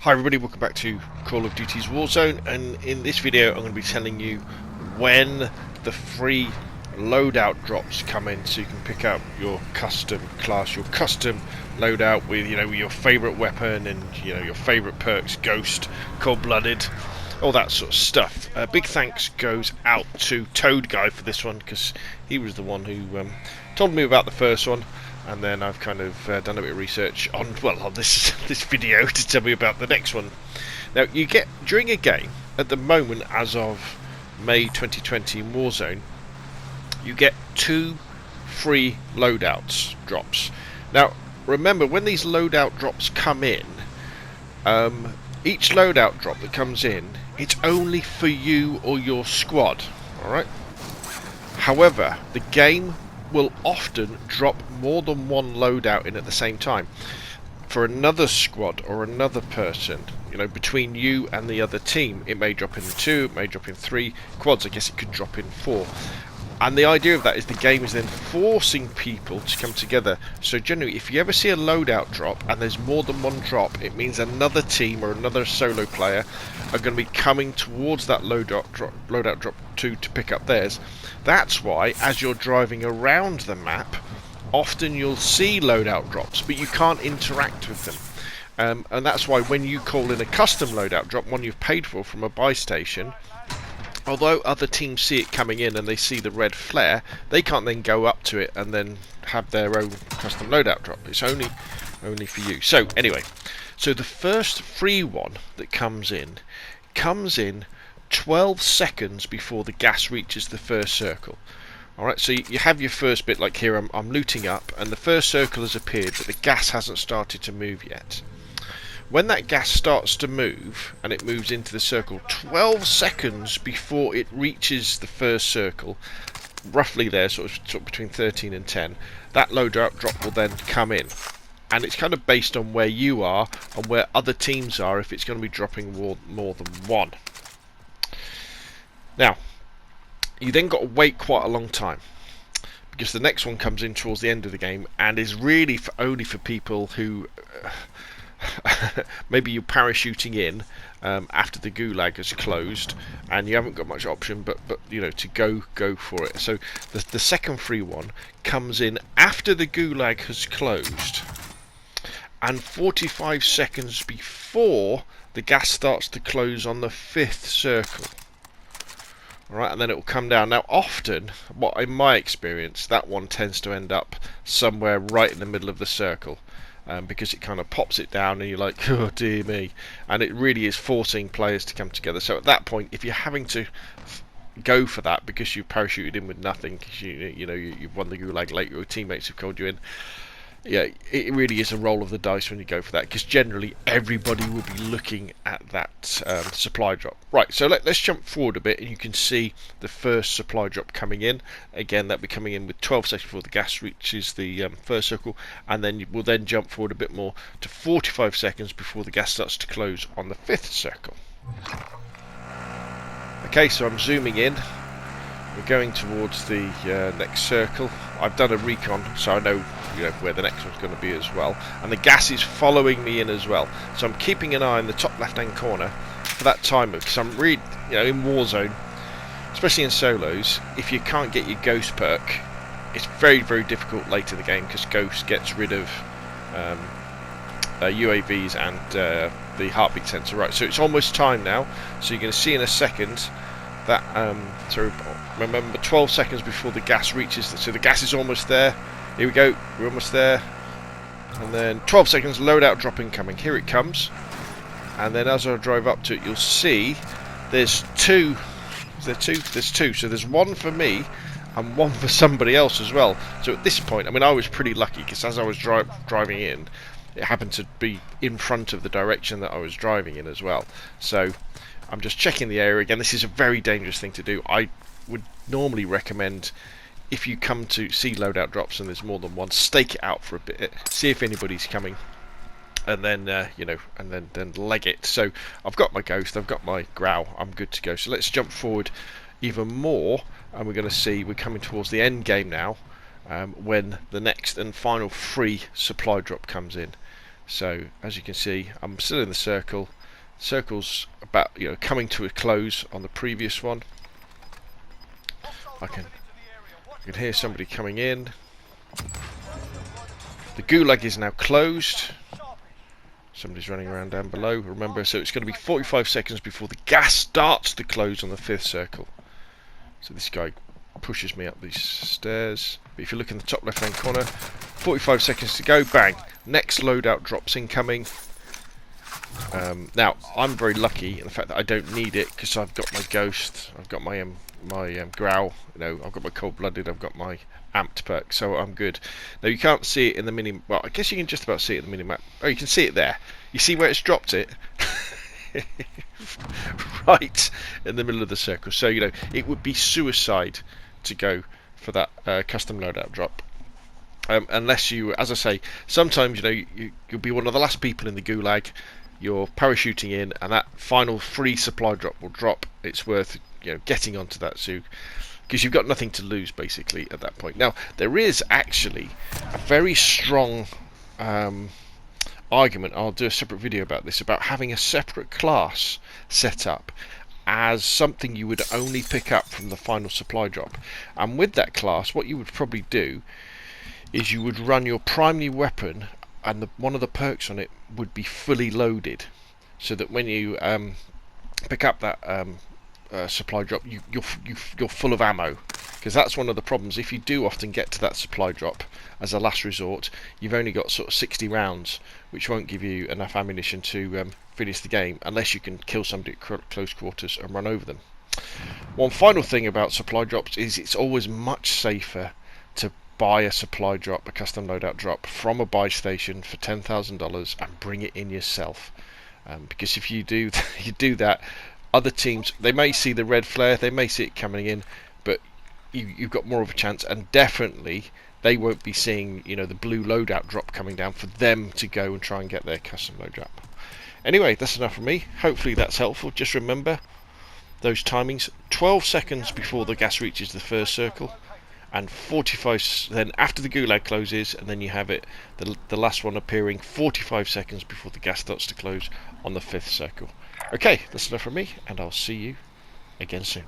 Hi everybody, welcome back to Call of Duty's Warzone, and in this video I'm going to be telling you when the free loadout drops come in, so you can pick up your custom class, your custom loadout with your favourite weapon and your favourite perks, Ghost, Cold-Blooded, all that sort of stuff. Big thanks goes out to Toad Guy for this one, because he was the one who told me about the first one. And then I've kind of done a bit of research on this video to tell me about the next one. Now, you get, during a game, at the moment, as of May 2020 in Warzone, you get 2 free loadouts drops. Now, remember, when these loadout drops come in, each loadout drop that comes in, it's only for you or your squad, alright? However, the game will often drop more than one loadout in at the same time for another squad or another person. Between you and the other team, it may drop in 2, it may drop in 3 quads. I guess it could drop in 4. And the idea of that is the game is then forcing people to come together. So generally, if you ever see a loadout drop and there's more than one drop, it means another team or another solo player are going to be coming towards that loadout drop to pick up theirs. That's why, as you're driving around the map, often you'll see loadout drops, but you can't interact with them. And that's why when you call in a custom loadout drop, one you've paid for from a buy station, although other teams see it coming in and they see the red flare, they can't then go up to it and then have their own custom loadout drop. It's only for you. So anyway, so the first free one that comes in 12 seconds before the gas reaches the first circle. Alright, so you have your first bit, like here I'm looting up and the first circle has appeared, but the gas hasn't started to move yet. When that gas starts to move, and it moves into the circle 12 seconds before it reaches the first circle, roughly there, sort of between 13 and 10, that loadout drop will then come in. And it's kind of based on where you are and where other teams are, if it's going to be dropping more than one. Now, you then got to wait quite a long time, because the next one comes in towards the end of the game and is really only for people who maybe you're parachuting in after the Gulag has closed and you haven't got much option but to go for it. So the second free one comes in after the Gulag has closed and 45 seconds before the gas starts to close on the 5th circle. Alright, and then it will come down. Now often, in my experience, that one tends to end up somewhere right in the middle of the circle. Because it kind of pops it down and you're like, oh dear me, and it really is forcing players to come together. So at that point, if you're having to go for that because you've parachuted in with nothing, because you've won the Gulag late, your teammates have called you in, yeah, it really is a roll of the dice when you go for that, because generally everybody will be looking at that supply drop. Right, so let's jump forward a bit and you can see the first supply drop coming in. Again, that'll be coming in with 12 seconds before the gas reaches the first circle, and then we'll then jump forward a bit more to 45 seconds before the gas starts to close on the 5th circle. Okay, so I'm zooming in. We're going towards the next circle. I've done a recon, so I know where the next one's going to be as well. And the gas is following me in as well. So I'm keeping an eye on the top left-hand corner for that timer, because I'm really, in Warzone, especially in solos, if you can't get your Ghost perk, it's very, very difficult later in the game, because Ghost gets rid of UAVs and the heartbeat sensor. Right, so it's almost time now. So you're going to see in a second that, so remember, 12 seconds before the gas reaches, so the gas is almost there. Here we go, we're almost there. And then 12 seconds, loadout drop incoming. Here it comes. And then as I drive up to it, you'll see there's 2. Is there 2? There's 2. So there's one for me and one for somebody else as well. So at this point, I was pretty lucky, because as I was driving in, it happened to be in front of the direction that I was driving in as well. So I'm just checking the area again. This is a very dangerous thing to do. I would normally recommend, if you come to see loadout drops and there's more than one, stake it out for a bit, see if anybody's coming, and then then leg it. So I've got my Ghost, I've got my Growl, I'm good to go. So let's jump forward even more, and we're going to see we're coming towards the end game now, when the next and final free supply drop comes in. So as you can see, I'm still in the circle. Circle's about, you know, coming to a close on the previous one. I can hear somebody coming in. The Gulag is now closed. Somebody's running around down below. Remember, so it's going to be 45 seconds before the gas starts to close on the 5th circle. So this guy pushes me up these stairs. But if you look in the top left hand corner, 45 seconds to go, bang, next loadout drops incoming. Now I'm very lucky in the fact that I don't need it because I've got my ghost, I've got my growl, you know, I've got my cold-blooded, I've got my amped perk, so I'm good. Now you can't see it in the mini, well, I guess you can just about see it in the mini map. Oh, you can see it there. You see where it's dropped it? Right in the middle of the circle. So, you know, it would be suicide to go for that custom loadout drop. Unless you, as I say, sometimes, you know, you'll be one of the last people in the Gulag, you're parachuting in, and that final free supply drop will drop. It's worth, you know, getting onto that zoo, because you've got nothing to lose basically at that point. Now there is actually a very strong argument, I'll do a separate video about this, about having a separate class set up as something you would only pick up from the final supply drop. And with that class, what you would probably do is you would run your primary weapon, and one of the perks on it would be fully loaded, so that when you pick up that supply drop, you're full of ammo. Because that's one of the problems. If you do often get to that supply drop as a last resort, you've only got sort of 60 rounds, which won't give you enough ammunition to finish the game unless you can kill somebody at close quarters and run over them. One final thing about supply drops is it's always much safer to buy a supply drop, a custom loadout drop, from a buy station for $10,000 and bring it in yourself. Because if you do that, other teams, they may see the red flare, they may see it coming in, but you've got more of a chance, and definitely they won't be seeing, you know, the blue loadout drop coming down for them to go and try and get their custom loadout. Anyway, that's enough from me. Hopefully that's helpful. Just remember those timings: 12 seconds before the gas reaches the first circle, and 45 then after the Gulag closes, and then you have it, the last one appearing 45 seconds before the gas starts to close on the 5th circle. Okay, that's enough from me, and I'll see you again soon.